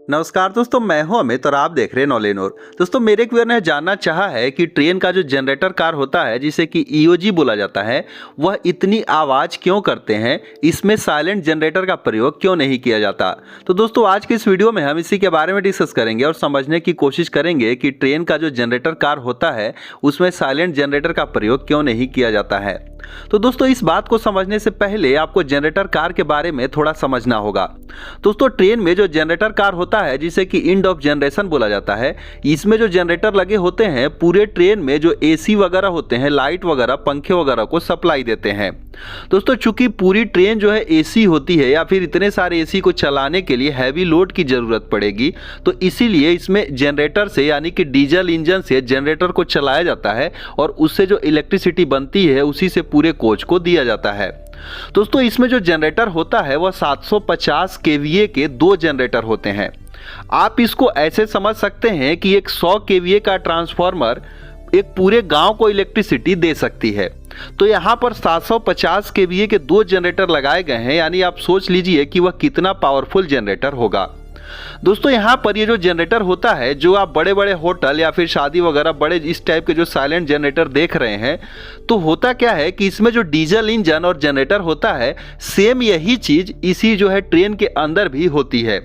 नमस्कार दोस्तों, मैं हूं अमित और आप देख रहे हैं नॉलेनोर। दोस्तों, मेरे एक व्यूअर ने जानना चाहा है कि ट्रेन का जो जनरेटर कार होता है जिसे कि ईओजी बोला जाता है, वह इतनी आवाज़ क्यों करते हैं, इसमें साइलेंट जनरेटर का प्रयोग क्यों नहीं किया जाता। तो दोस्तों, आज के इस वीडियो में हम इसी के बारे में डिस्कस करेंगे और समझने की कोशिश करेंगे कि ट्रेन का जो जनरेटर कार होता है उसमें साइलेंट जनरेटर का प्रयोग क्यों नहीं किया जाता है। तो दोस्तों, इस बात को समझने से पहले आपको जनरेटर कार के बारे में थोड़ा समझना होगा। दोस्तों, ट्रेन में जो जनरेटर कार होता है जिसे कि एंड ऑफ जनरेशन बोला जाता है, इसमें जो जनरेटर लगे होते हैं पूरे ट्रेन में जो एसी वगैरह होते हैं, लाइट वगैरह, पंखे वगैरह को सप्लाई देते हैं। दोस्तों, चूंकि पूरी ट्रेन जो है एसी होती है या फिर इतने सारे एसी को चलाने के लिए हैवी लोड की जरूरत पड़ेगी, तो इसीलिए इसमें जनरेटर से यानी कि डीजल इंजन से जनरेटर को चलाया जाता है और उससे जो इलेक्ट्रिसिटी बनती है उसी से पूरे कोच को दिया जाता है। दोस्तों, इसमें जो जनरेटर होता है वह 750 केवीए के 2 जनरेटर होते हैं। आप इसको ऐसे समझ सकते हैं कि एक 100 केवीए का ट्रांसफार्मर एक पूरे गांव को इलेक्ट्रिसिटी दे सकती है। तो यहां पर 750 केवीए के 2 जनरेटर लगाए गए हैं, यानी आप सोच लीजिए कि वह कितना पावरफुल जनरेटर होगा। दोस्तों, यहाँ पर ये जो जनरेटर होता है, जो आप बड़े बड़े होटल या फिर शादी वगैरह बड़े इस टाइप के जो साइलेंट जनरेटर देख रहे हैं, तो होता क्या है कि इसमें जो डीजल इंजन और जनरेटर होता है, सेम यही चीज इसी जो है ट्रेन के अंदर भी होती है।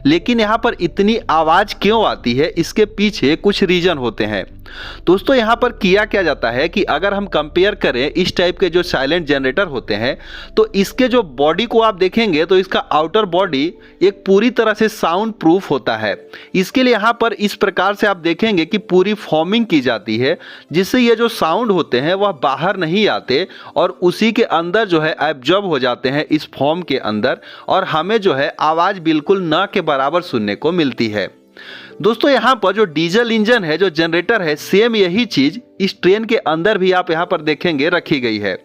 लेकिन यहाँ पर इतनी आवाज क्यों आती है, इसके पीछे कुछ रीजन होते हैं। दोस्तों, यहाँ पर किया क्या जाता है कि अगर हम कंपेयर करें इस टाइप के जो साइलेंट जनरेटर होते हैं, तो इसके जो बॉडी को आप देखेंगे तो इसका आउटर बॉडी एक पूरी तरह से साउंड प्रूफ होता है। इसके लिए यहाँ पर इस प्रकार से आप देखेंगे कि पूरी फॉर्मिंग की जाती है, जिससे ये जो साउंड होते हैं वह बाहर नहीं आते और उसी के अंदर जो है एब्जॉर्ब हो जाते हैं इस फॉर्म के अंदर, और हमें जो है आवाज बिल्कुल न के बराबर सुनने को मिलती है। दोस्तों, यहाँ पर जो डीजल इंजन है, जो जनरेटर है, सेम यही चीज इस ट्रेन के अंदर भी आप यहाँ पर देखेंगे रखी गई है।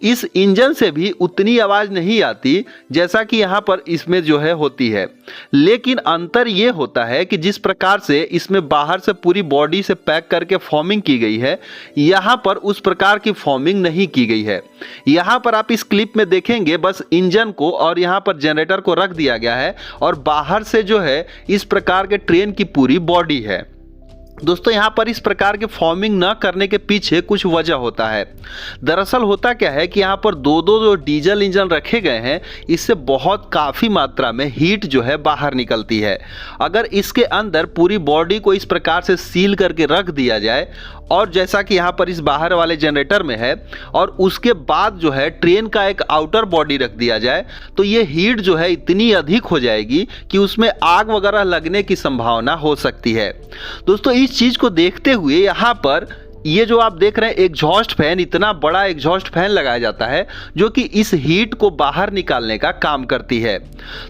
इस इंजन से भी उतनी आवाज नहीं आती जैसा कि यहाँ पर इसमें जो है होती है, लेकिन अंतर ये होता है कि जिस प्रकार से इसमें बाहर से पूरी बॉडी से पैक करके फॉर्मिंग की गई है, यहाँ पर उस प्रकार की फॉर्मिंग नहीं की गई है। यहाँ पर आप इस क्लिप में देखेंगे बस इंजन को और यहाँ पर जनरेटर को रख दिया गया है और बाहर से जो है इस प्रकार के ट्रेन की पूरी बॉडी है। दोस्तों, यहाँ पर इस प्रकार के फॉर्मिंग न करने के पीछे कुछ वजह होता है। दरअसल होता क्या है कि यहाँ पर दो जो डीजल इंजन रखे गए हैं, इससे बहुत काफ़ी मात्रा में हीट जो है बाहर निकलती है। अगर इसके अंदर पूरी बॉडी को इस प्रकार से सील करके रख दिया जाए, और जैसा कि यहाँ पर इस बाहर वाले जनरेटर में है, और उसके बाद जो है ट्रेन का एक आउटर बॉडी रख दिया जाए, तो ये हीट जो है इतनी अधिक हो जाएगी कि उसमें आग वगैरह लगने की संभावना हो सकती है। दोस्तों, इस चीज को देखते हुए यहाँ पर ये जो आप देख रहे हैं एग्जॉस्ट फैन, इतना बड़ा एग्जॉस्ट फैन लगाया जाता है जो कि इस हीट को बाहर निकालने का काम करती है।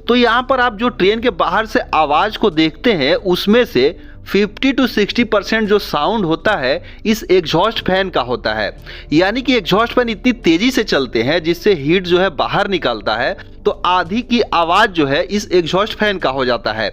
तो यहाँ पर आप जो ट्रेन के बाहर से आवाज को देखते हैं, उसमें से 50 to 60% जो साउंड होता है इस एग्जॉस्ट फैन का होता है। यानी कि एग्जॉस्ट फैन इतनी तेजी से चलते हैं जिससे हीट जो है बाहर निकलता है, तो आधी की आवाज जो है इस एग्जॉस्ट फैन का हो जाता है।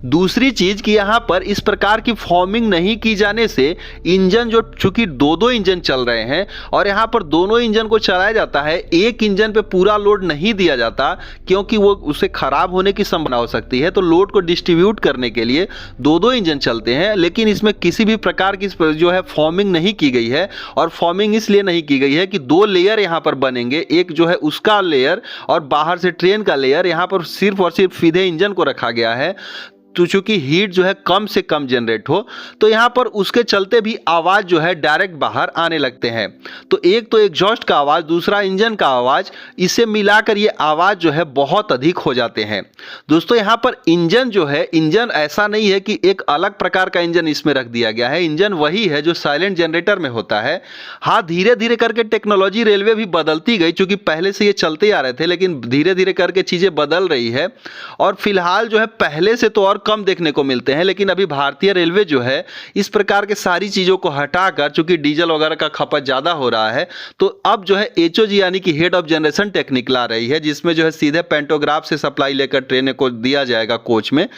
दूसरी चीज कि यहाँ पर इस प्रकार की फॉर्मिंग नहीं की जाने से इंजन जो, चूंकि दो इंजन चल रहे हैं और यहाँ पर दोनों इंजन को चलाया जाता है, एक इंजन पे पूरा लोड नहीं दिया जाता क्योंकि वो उसे खराब होने की संभावना हो सकती है। तो लोड को डिस्ट्रीब्यूट करने के लिए दो इंजन चलते हैं, लेकिन इसमें किसी भी प्रकार की जो है फॉर्मिंग नहीं की गई है। और फॉर्मिंग इसलिए नहीं की गई है कि 2 लेयर यहाँ पर बनेंगे, एक जो है उसका लेयर और बाहर से ट्रेन का लेयर। यहाँ पर सिर्फ और सिर्फ सीधे इंजन को रखा गया है, तो चूंकि हीट जो है कम से कम जनरेट हो, तो यहाँ पर उसके चलते भी आवाज जो है डायरेक्ट बाहर आने लगते हैं। तो एक तो एग्जॉस्ट का आवाज, दूसरा इंजन का आवाज, इसे मिलाकर ये आवाज जो है बहुत अधिक हो जाते हैं। दोस्तों, यहाँ पर इंजन जो है, इंजन ऐसा नहीं है कि एक अलग प्रकार का इंजन इसमें रख दिया गया है। इंजन वही है जो साइलेंट जनरेटर में होता है। हाँ, धीरे धीरे करके टेक्नोलॉजी रेलवे भी बदलती गई, चूंकि पहले से ये चलते आ रहे थे, लेकिन धीरे धीरे करके चीजें बदल रही है। और फिलहाल जो है पहले से तो और कम देखने को मिलते हैं, लेकिन अभी भारतीय रेलवे जो है इस प्रकार के सारी चीजों को हटाकर, चूंकि डीजल वगैरह का खपत ज्यादा हो रहा है, तो अब जो है एचओजी यानी कि हेड ऑफ जनरेशन टेक्निक ला रही है, जिसमें जो है सीधे पेंटोग्राफ से सप्लाई लेकर ट्रेन को दिया जाएगा कोच में।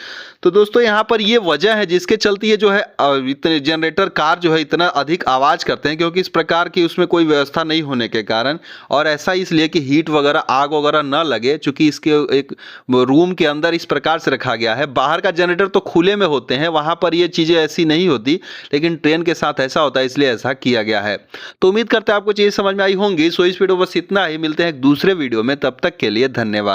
तो दोस्तों, यहाँ पर ये वजह है जिसके चलते ये जो है इतने जनरेटर कार जो है इतना अधिक आवाज करते हैं, क्योंकि इस प्रकार की उसमें कोई व्यवस्था नहीं होने के कारण, और ऐसा इसलिए कि हीट वगैरह, आग वगैरह न लगे, चूंकि इसके एक रूम के अंदर इस प्रकार से रखा गया है। बाहर का जनरेटर तो खुले में होते हैं, वहां पर ये चीजें ऐसी नहीं होती, लेकिन ट्रेन के साथ ऐसा होता है, इसलिए ऐसा किया गया है। तो उम्मीद करते हैं आपको चीजें समझ में आई होंगी। सो इस वीडियो बस इतना ही, मिलते हैं एक दूसरे वीडियो में, तब तक के लिए धन्यवाद।